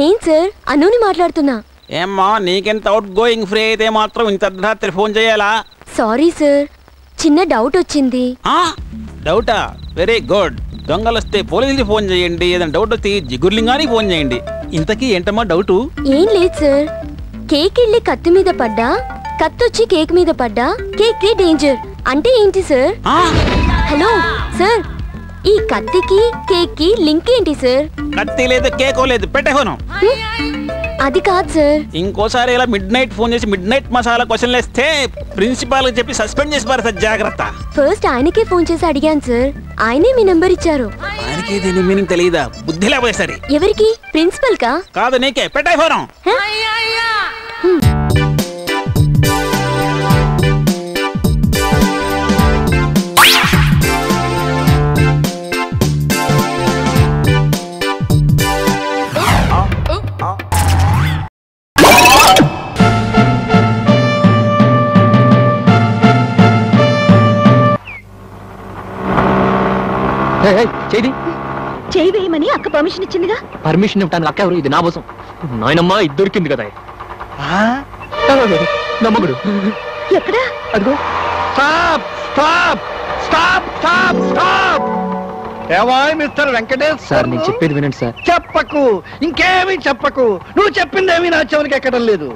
నేను సార్ అనుని మాట్లాడుతున్నా. ఏమ్మా నీకెంత అవుట్ గోయింగ్ ఫ్రీ అయితే మాత్రం ఇంత అర్ధరాత్రి ఫోన్ చేయాలా? సారీ సార్, చిన్న డౌట్ వచ్చింది. డౌటా? Very good. దొంగలు వస్తే పోలీసులకి ఫోన్ చేయండి, ఏదైనా డౌట్ వస్తే జిగుర్లింగానికి ఫోన్ చేయండి. ఇంతకీ ఏంటమ్మా డౌటు? ఏం లేదు సార్, కేక్ వెళ్ళి కత్తి మీద పడ్డా, కత్తొచ్చి కేక్ మీద పడ్డా కేక్ కి డేంజర్ అంటే ఏంటి సార్? హలో సార్, ఈ కత్తికి కేక్ కి లింక్ ఏంటి సార్? కత్తి లేదు, కేకో లేదు, పెట్టే ఫోను. అది కాదు సార్. ఇంకోసారి ఇలా మిడ్ నైట్ ఫోన్ చేసి మిడ్ నైట్ మసాలా క్వశ్చన్లు వేస్తే ప్రిన్సిపాల్ చెప్పి సస్పెండ్ చేసి పారేస్తారు, జాగ్రత్త. ఫస్ట్ ఆయనకే ఫోన్ చేసి అడిగాను సార్, ఆయనే మీ నెంబర్ ఇచ్చారు. ఆయనకి దీని మీనింగ్ తెలియదా? బుద్ధి లేకపోతే సరే. ఎవరికి? ప్రిన్సిపల్ కా? కాదు, నీకే. పెట్టే ఫోను. చేయి వేయమని అక్క పర్మిషన్ ఇచ్చిందిగా. పర్మిషన్ ఇవ్వడానికి అక్క ఎవరు? ఇది నా కోసం. నాయనమ్మ ఇది దొరికింది కదా. నమ్మగుడు ఎక్కడా? అదిగో. Stop stop stop stop stop. Mister Venkatesh sir, నేను చెప్పేది వినండి సార్. చెప్పకు, ఇంకేమీ చెప్పకు. నువ్వు చెప్పిందేమీ నా చెవులకి ఎక్కడం లేదు.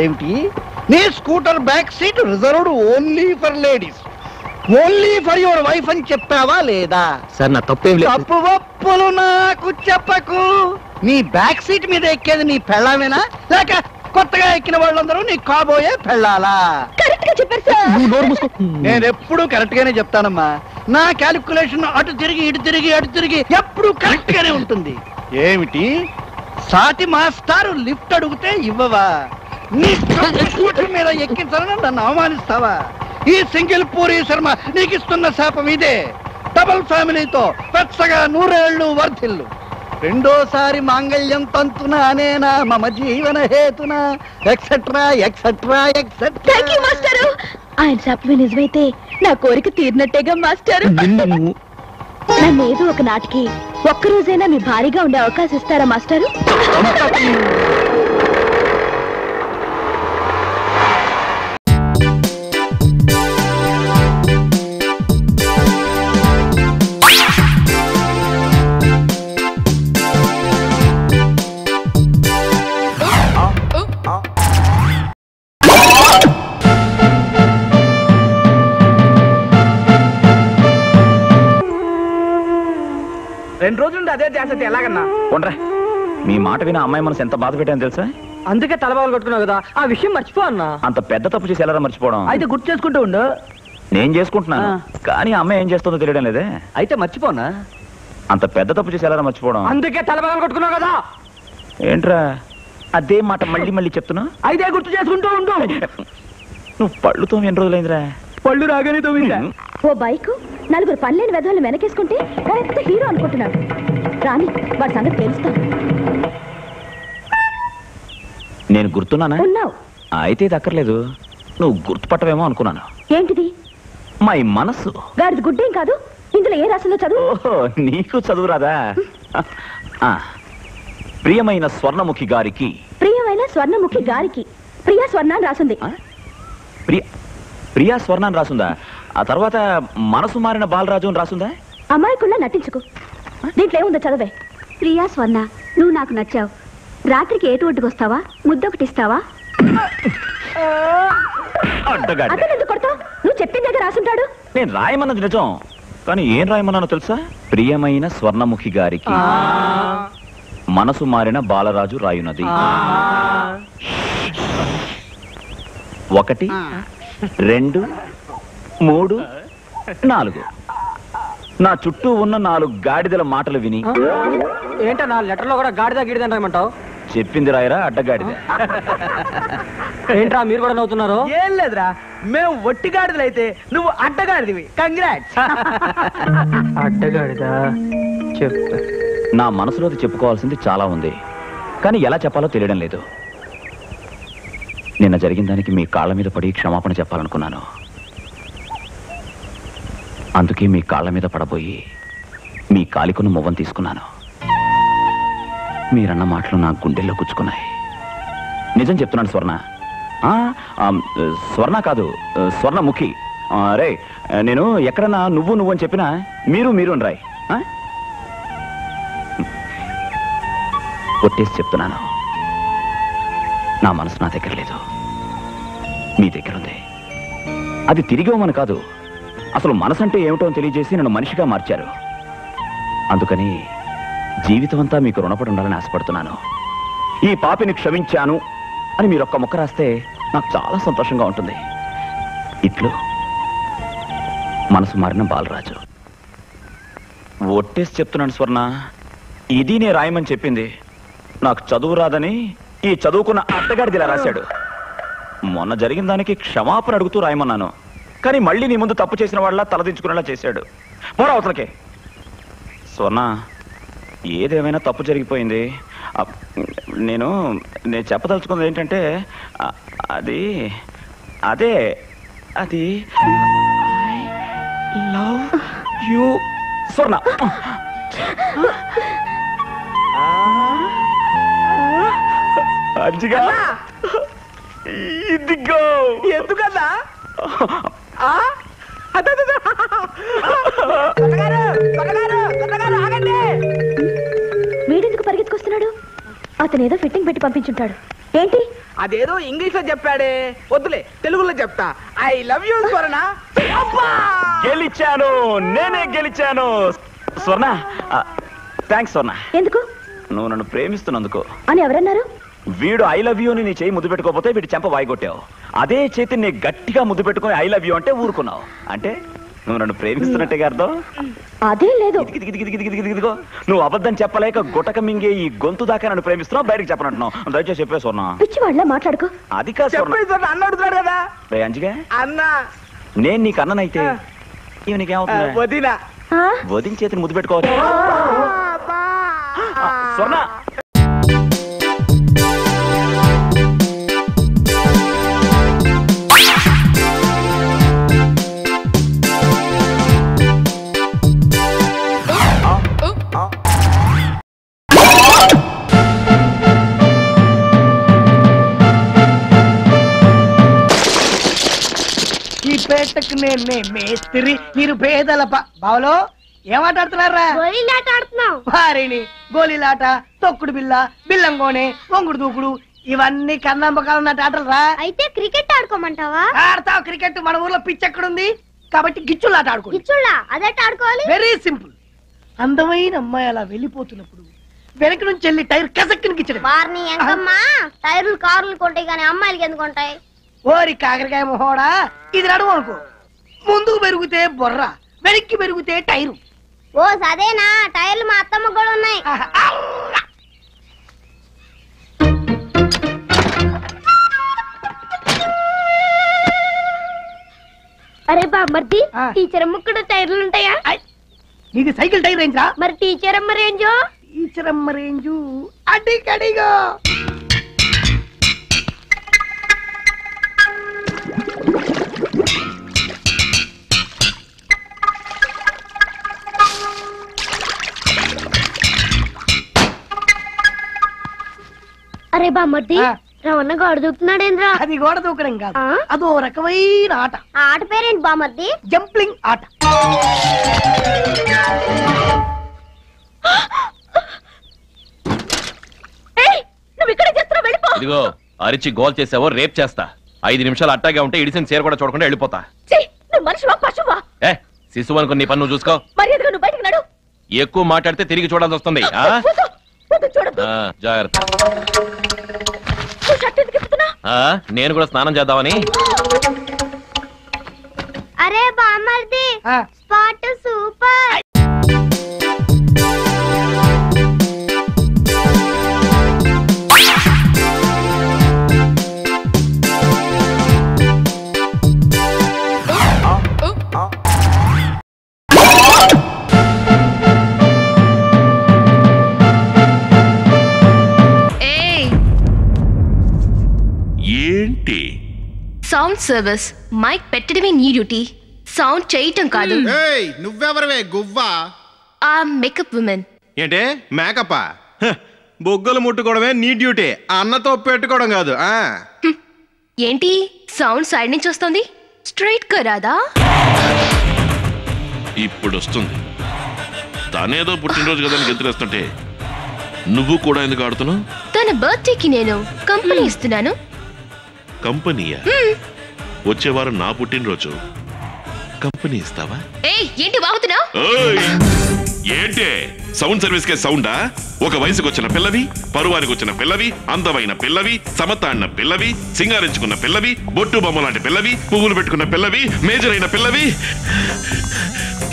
ఏమిటి? నీ scooter back seat reserved only for ladies, only for your wife అని చెప్పావా లేదా? సార్, నా తప్పేం లేదు. తప్పు ఒప్పులు నాకు చెప్పకు. నీ బ్యాక్ సీట్ మీద ఎక్కేది నీ పెళ్ళామేనా, లేక కొత్తగా ఎక్కిన వాళ్ళందరూ నీ కాబోయే పెళ్ళాలా? కరెక్ట్ గా చెప్పారు సార్. నేను ఎప్పుడు కరెక్ట్ గానే చెప్తానమ్మా. నా క్యాలిక్యులేషన్ అటు తిరిగి ఇటు తిరిగి అటు తిరిగి ఎప్పుడు కరెక్ట్ గానే ఉంటుంది. ఏమిటి? సాటి మాస్టారు లిఫ్ట్ అడిగితే ఇవ్వవా? నీ స్కూటర్ మీద ఎక్కించాలని నన్ను అవమానిస్తావా? ఈ సింగిల్ పూరి శర్మ నీకు ఇస్తున్న శాపం ఇదే. డబుల్ ఫ్యామిలీతో పెచ్చగా 100 ఏళ్ళు వర్ధిల్లు. రెండోసారి మాంగళ్యం తంతునా అనేనా మమ జీవన హేతునా et cetera et cetera et cetera. Thank you master. ఆయన శాపమే నిజమైతే నా కోరిక తీరినట్టేగా మాస్టర్. నన్ను ఏదో ఒక నాటికి ఒక్కరోజైనా మీ భారీగా ఉండే అవకాశం ఇస్తారా మాస్టరు? రెండు రోజులు అదే చేస్తే ఎలాగన్నా? ఉండరా, మీ మాట విన అమ్మాయి మనసు ఎంత బాధ పెట్టాను తెలుసా? అందుకే తలబాలు కొట్టుకున్నావు కదా, ఆ విషయం మర్చిపో అన్నా. అంత పెద్ద తప్పు చేసి ఎలా మర్చిపోవడం? అయితే గుర్తు చేసుకుంటూ ఉండు. నేను చేసుకుంటున్నాను, కానీ అమ్మాయి ఏం చేస్తుందో తెలియడం లేదే. అయితే మర్చిపోనా? అంత పెద్ద తప్పు చేసి ఎలా మర్చిపోవడం? అందుకే తలబాలు కొట్టుకున్నావు కదా. ఏంట్రా అదే మాట మళ్ళీ మళ్ళీ చెప్తున్నా? అయితే గుర్తు చేసుకుంటూ ఉండు. నువ్వు పళ్ళుతో ఎన్ని రోజులైందిరా? పళ్ళు రాగానే తోమిందా? ఓ బైకు 4 పనిలేని వెధవలు వెనకేసుకుంటే ఎంత హీరో అనుకుంటున్నాడు. రాని వాడి సంగతి తెలుస్తాను. నేను గుర్తున్నానా? ఉన్నావు. అయితే ఇది అక్కర్లేదు, నువ్వు గుర్తుపట్టవేమో అనుకున్నాను. ఏంటిది? మై మనసు. గాడిది గుడ్డేం కాదు, ఇందులో ఏ రాసిందో చదువు. ఓహో, నీకు చదువు రాదా? ప్రియమైన స్వర్ణముఖి గారికి. ప్రియమైన స్వర్ణముఖి గారికి ప్రియా స్వర్ణాన్ని రాసింది. ప్రియా స్వర్ణాన్ని రాసుందా? ఆ తర్వాత మనసు మారిన బాలరాజు అని రాసుందా? అమాయకుల్లా నటించుకో, దీంట్లో ఏముందో చదవే. ప్రియా స్వర్ణ, నువ్వు నాకు నచ్చావు. రాత్రికి ఏటు ఒడ్డుకు వస్తావా? ముద్దొకటిస్తావా? అతను ఎందుకు కొడతావు? నువ్వు చెప్పిన దగ్గర రాసుంటాడు. నేను రాయమన్నది నిజం, కానీ ఏం రాయమన్నానో తెలుసా? ప్రియమైన స్వర్ణముఖి గారికి మనసు మారిన బాలరాజు రాయునది. 1 2 3 4. నా చుట్టూ ఉన్న 4 గాడిదల మాటలు విని. ఏంటో నా లెటర్ లో కూడా గాడిద గిడిదని రాయమంటావు? చెప్పింది రాయరా అడ్డగాడిద. ఏంట్రా మీరు కూడా నవ్వుతున్నారు? ఏం లేదురా, మేము ఒట్టి గాడిదలైతే నువ్వు అడ్డగాడిదివి. కంగ్రాట్స్. అడ్డగాడిదా? చెప్పు. నా మనసులోకి చెప్పుకోవాల్సింది చాలా ఉంది, కానీ ఎలా చెప్పాలో తెలియడం లేదు. నిన్న జరిగిన దానికి మీ కాళ్ళ మీద పడి క్షమాపణ చెప్పాలనుకున్నాను. అందుకే మీ కాళ్ళ మీద పడబోయి మీ కాలికున్న మువ్వను తీసుకున్నాను. మీరన్న మాటలు నా గుండెల్లో గుచ్చుకున్నాయి. నిజం చెప్తున్నాను స్వర్ణ. స్వర్ణ కాదు, స్వర్ణముఖి. రే, నేను ఎక్కడన్నా నువ్వు అని చెప్పినా మీరు అని రాయి. కొట్టేసి చెప్తున్నాను, నా మనసు నా దగ్గర లేదు, మీ దగ్గర ఉంది. అది తిరిగి ఇవ్వమని కాదు, అసలు మనసు అంటే ఏమిటో అని తెలియజేసి నన్ను మనిషిగా మార్చారు. అందుకని జీవితం అంతా మీకు రుణపడి ఉండాలని ఆశపడుతున్నాను. ఈ పాపిని క్షమించాను అని మీరు ఒక్క ముక్క రాస్తే నాకు చాలా సంతోషంగా ఉంటుంది. ఇట్లు మనసు మారిన బాలరాజు. ఒట్టేసి చెప్తున్నాను స్వర్ణ, ఇది నే రాయమని చెప్పింది. నాకు చదువు రాదని ఈ చదువుకున్న అత్తగాడిది ఇలా రాశాడు. మొన్న జరిగిన దానికి క్షమాపణ అడుగుతూ రాయమన్నాను, కానీ మళ్ళీ నీ ముందు తప్పు చేసిన వాళ్ళ తలదించుకునేలా చేశాడు. పోరా అవతలకే. స్వర్ణ, ఏదేమైనా తప్పు జరిగిపోయింది. నేను చెప్పదలుచుకున్నది ఏంటంటే అది ఐ లవ్ యూ స్వర్ణ. అజ్జిగా ఇదిగో. ఎందుకన్నా వీడెందుకు పరిగెత్తుకొస్తున్నాడు? అతనేదో ఫిట్టింగ్ పెట్టి పంపించుంటాడు. ఏంటి? అదేదో ఇంగ్లీష్ లో చెప్పాడే, వద్దులే తెలుగులో చెప్తా. ఐ లవ్ యూ స్వర్ణ. గెలిచాను, నేనే గెలిచాను. స్వర్ణ, థ్యాంక్స్ స్వర్ణ. ఎందుకు? నువ్వు నన్ను ప్రేమిస్తున్నందుకు అని ఎవరన్నారు? వీడు ఐ లవ్ యూ అని నీ చేయి ముద్దు పెట్టుకోకపోతే వీడి చెంప వాయిగొట్టావు. అదే చేతి నీ గట్టిగా ముద్దు పెట్టుకుని ఐ లవ్ యూ అంటే ఊరుకున్నావు. అంటే నువ్వు నన్ను ప్రేమిస్తున్నట్టే అర్థం. అదే లేదు. ఇదిగో, నువ్వు అబద్ధం చెప్పలేక గుటక మింగే ఈ గొంతు దాకా నన్ను ప్రేమిస్తున్నావు, బయటకు చెప్పనంటున్నావు. దయచేసి చెప్పే స్వర్ణ. పిచ్చి వాళ్ళ మాట్లాడుకో. అది కాదు అన్న అడుగుతున్నాడు కదా. అంజిగా, అన్నా నేను నీకు అన్ననైతే ఇవి నీకేమవుతుంది? వదినా. వదిన చేతిని ముద్దు పెట్టుకోవచ్చు. స్వర్ణ, పేటకు నేనే మేస్త్రి, మీరు పేదల బావలో ఏమాట ఆడుతున్నారా? గోళీలాట ఆడుతున్నాం. వారిని గోళీలాట, తొక్కుడు బిల్ల, బిల్లంగోనే, వంగుడు దూకుడు ఇవన్నీ కన్నంబకాలు ఉన్నట్టు ఆటలు రా. అయితే క్రికెట్ ఆడుకోమంటావా? ఆడతావు క్రికెట్. మన ఊర్లో పిచ్ ఎక్కడుంది కాబట్టి గిచ్చులాట ఆడుకో. గిచ్చుళ్ళ అదెట్ ఆడుకోవాలి? Very simple. అందమైన అమ్మాయి అలా వెళ్ళిపోతున్నప్పుడు వెనక నుంచి వెళ్ళి టైర్ కసక్కిని గిచ్చడం. వారిని ఎంకమ్మా, టైర్లు కార్లు కొంటాయి కానీ అమ్మాయిలకి ఎందుకు ఉంటాయి? ఓరి కాకరకాయ మొహోడా, ఇది నడువు అనుకో. ముందుకు పెరిగితే బొర్ర, వెనక్కి పెరిగితే టైరు. ఓ సదేనా, టైర్లు మా అత్తమ్మ కూడా ఉన్నాయి. అరే బామ్మర్ది, టీచర్ అమ్మ కూడా టైర్లు ఉంటాయా? నీది సైకిల్ టైర్ రేంజ్ రా. మరి టీచర్ అమ్మ రేంజు? టీచర్ అమ్మ రేంజు అడిగడిగో. అరే బామ్మర్ది, రవణ గోడ దూకుతున్నాడేంద్రా? అది గోడ దూకడం కాదు, అదో రకమైన ఆట. ఆ ఆట పేరేంటి బామ్మర్ది? జంప్లింగ్ ఆట. నువ్వు ఇక్కడ చేస్తున్నావు, వెళ్ళిపో. ఇదిగో, అరిచి గోల్ చేసావో రేప్ చేస్తా. 5 నిమిషాలు అట్టాగే ఉంటే ఇడిసిన చీర కూడా చూడకుండా వెళ్ళిపోతా. నువ్వు మనిషివా పశువా? శిశువు అనుకుని నీ పన్ను నువ్వు చూసుకో. మర్యాదగా నువ్వు బయటకు నడు. ఎక్కువ మాట్లాడితే తిరిగి చూడాల్సి వస్తుంది. జాగ్రత్త. నేను కూడా స్నానం చేద్దామని. అరే బామ్మర్ది, స్పాట్ సూపర్. ఏంటి సౌండ్ సర్వీస్? మైక్ పెట్టడమే నీ డ్యూటీ, సౌండ్ చేయటం కాదు. నువ్వెవరవే గువ్వా? ఆ మేకప్ ఉమెన్. ఏంటే మేకప్పా? బొగ్గలు ముట్టుకోవడమే నీ డ్యూటీ, అన్నతో పెట్టుకోవడం కాదు. ఏంటి సౌండ్ సైడ్ నుంచి వస్తుంది? స్ట్రైట్ గా రాదా? ఇప్పుడు వస్తుంది. తనేదో పుట్టినరోజు కదా గెంతులేస్తుంటే నువ్వు కూడా ఎందుకు ఆడుతున్నావు? తన బర్త్డేకి నేను కంపెనీ ఇస్తున్నాను. కంపెనీయా? వచ్చే వారం నా పుట్టినరోజు, కంపెనీ ఇస్తావా? ఏంటి వాగుతున్నావు? ఏంటే సౌండ్ సర్వీస్ కే సౌండా? ఒక వయసుకు వచ్చిన పిల్లవి, పరువానికి వచ్చిన పిల్లవి, అందమైన పిల్లవి, సమతాడిన పిల్లవి, సింగారించుకున్న పిల్లవి, బొట్టు బొమ్మ లాంటి పిల్లవి, పువ్వులు పెట్టుకున్న పిల్లవి, మేజర్ అయిన పిల్లవి,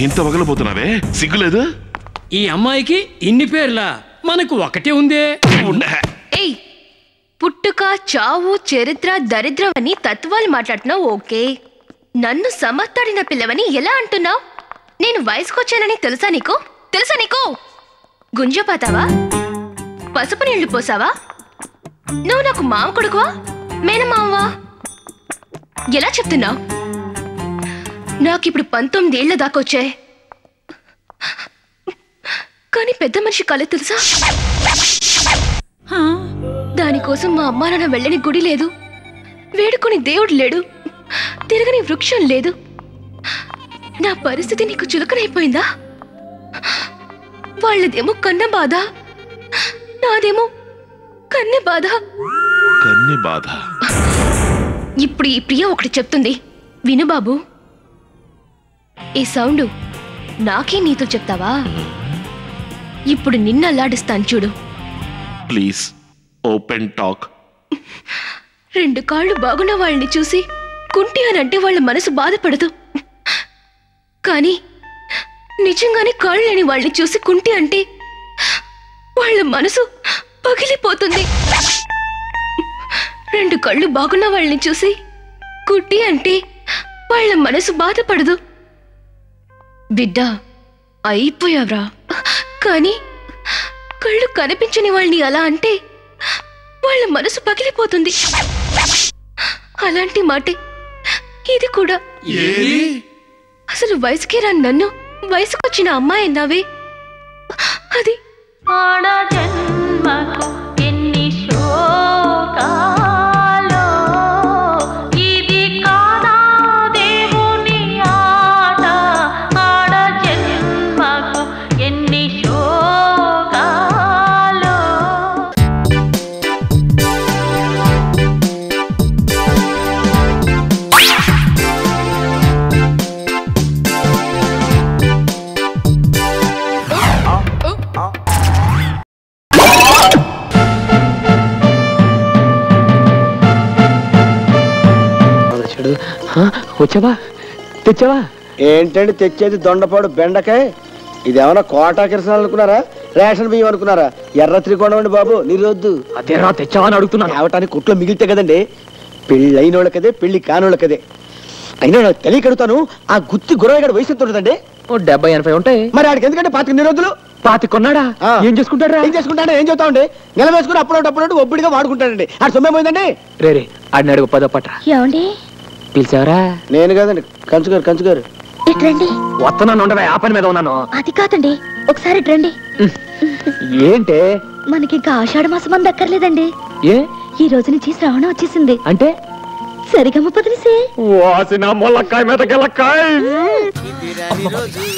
ఇంత వగలబోతున్నావే, సిగ్గులేదు? ఈ అమ్మాయికి ఇన్ని పేర్లా? మనకు ఒకటే ఉందే. పుట్టుక, చావు, చరిత్ర, దరిద్రం అని తత్వాలు మాట్లాడుతున్నావు. ఓకే, నన్ను సమర్థడిన పిల్లవని ఎలా అంటున్నావు? నేను వయసుకొచ్చానని తెలుసా నీకు? గుంజపాతావా? పసుపు నీళ్లు పోసావా? నువ్వు నాకు మామ కొడుకువా, మేనమావా? ఎలా చెప్తున్నావు? నాకిప్పుడు 19 ఏళ్ల దాకా వచ్చాయి, కానీ పెద్ద మనిషి కళ తెలుసా? దానికోసం మా అమ్మా నాన్న వెళ్ళని గుడి లేదు, వేడుకొని దేవుడు లేడు, తిరగని వృక్షం లేదు. నా పరిస్థితి నీకు చులకనైపోయిందా? వాళ్ళదేమో కన్న బాధ, నాదేమో కన్నె బాధ. ఇప్పుడు ఈ ప్రియ ఒకటి చెప్తుంది, విను బాబు. ఈ సౌండ్ నాకే నీతో చెప్తావా? ఇప్పుడు నిన్ను అల్లాడిస్తాను చూడు. Please open talk. 2 కాళ్ళు బాగున్న వాళ్ళని చూసి కుంటి అని అంటే వాళ్ళ మనసు బాధపడదు, కానీ నిజంగానే కాళ్ళు లేని వాళ్ళని చూసి కుంటి అంటే వాళ్ళ మనసు పగిలిపోతుంది. 2 కళ్ళు బాగున్న వాళ్ళని చూసి కుంటి అంటే వాళ్ళ మనసు బాధపడదు. బిడ్డ అయిపోయావ్రా, కానీ కళ్ళు కనిపించని వాళ్ళని అలా అంటే వాళ్ళ మనసు పగిలిపోతుంది. అలాంటి మాటే ఇది కూడా. అసలు వయసుకే రాని నన్ను వయసుకొచ్చిన అమ్మాయి అన్నావే, అది ఆడ జన్మకు ఎన్ని శోకాలో, ఇది కాదా దేవుని ఆట. ఆడ జన్మకు ఎన్ని శోకాలో. వచ్చావా? తెచ్చావా? ఏంటండి తెచ్చేది? దొండపాడు బెండకాయ. ఇదేమన్నా కోటా కిరసనాలు అనుకున్నారా, రేషన్ బియ్యం అనుకున్నారా? ఎర్ర త్రికోణం అండి బాబు, నీరొద్దు. అదేరా తెచ్చావా అని అడుగుతున్నాను. తేవటానికి కుట్లో మిగిలితే కదండి, పెళ్ళైన వాళ్ళకదే, పెళ్లి కానోళ్ళకదే. అయినా నాకు తెలియకడుతాను, ఆ గుత్తి గురవగాడు వయసు ఎంత ఉంటుందండి? 70-80 ఉంటాయి. మరి ఆడికి ఎందుకంటే 25 నిరోధులు. 25 కొన్నాడా? ఏం చేసుకుంటాడా? ఏం చెప్తా ఉండే, నిలవేసుకుని అప్పుడప్పుడు ఒబ్బడిగా వాడుకుంటాడండి. ఆడు సొమ్మే పోయిందండి. రే ఆడిని అడుగు, పదపట్రా. ఏమండి పిలిచావరా? నేను కదండి, కంచుగారు. ఇట్రండి. వస్తున్నాను, ఉండవే, ఆ పని మీద ఉన్నాను. అది కాదండి, ఒకసారి రండి. ఏంటే? మనకి ఇంకా ఆషాఢ మాసం అంత అక్కర్లేదండి. ఏ? ఈ రోజు నుంచి శ్రావణం వచ్చేసింది. అంటే సరిగమ్మ పదిలిసే వాసిన మొలక్కాయ మీద గెలక్కాయ.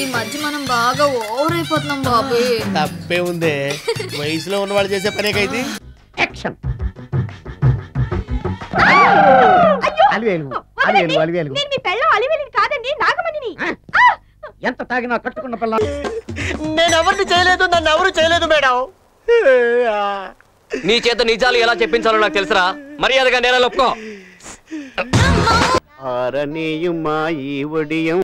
ఈ మధ్య మనం బాగా ఓవర్ అయిపోతున్నాం బాబు. తప్పే ఉందే, వయసులో ఉన్న వాళ్ళు చేసే పనేకైతే. యాక్షన్. ఎంత తాగినా కట్టుకున్న పిల్ల. నేను ఎవరిని చేయలేదు, నన్ను ఎవరు చేయలేదు మేడం. నీ చేత నిజాలు ఎలా చెప్పించాలో నాకు తెలుసురా. మర్యాదగా నేల ఒప్పుకో. ఆరనీయుమా ఈ ఒడియం